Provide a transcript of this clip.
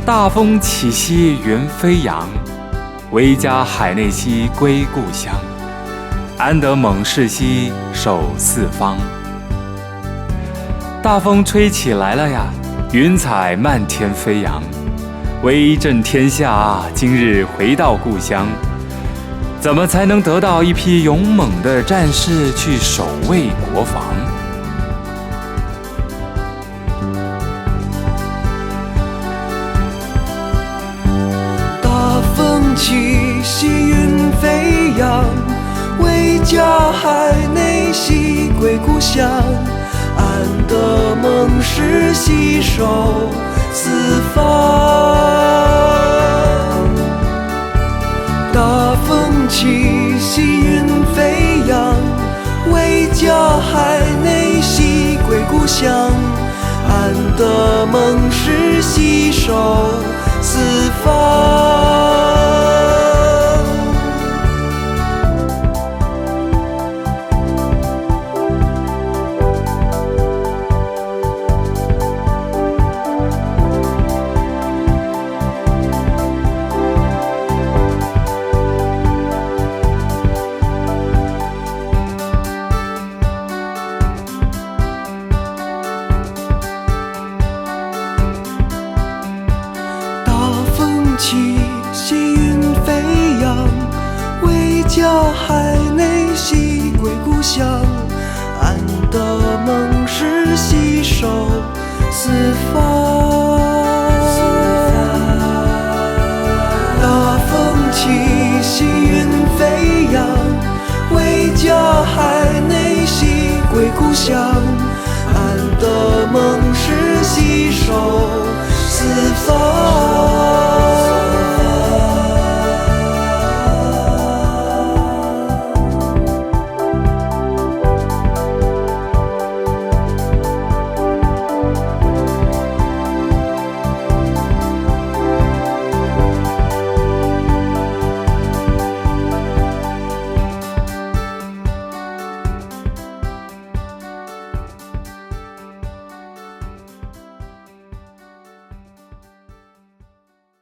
大风起兮云飞扬，唯家海内兮归故乡。安得猛士兮守四方。大风吹起来了呀，云彩漫天飞扬。威震天下啊，今日回到故乡。怎么才能得到一批勇猛的战士去守卫国防？起兮云飞扬，为家海内兮归故乡。安得猛士兮守四方。大风起兮云飞扬，为家海内兮归故乡。安得猛士兮守四方。起兮云飞扬，为家海内兮归故乡。安得猛士兮守四方。大风起兮云飞扬，为家海内兮归故乡。安得猛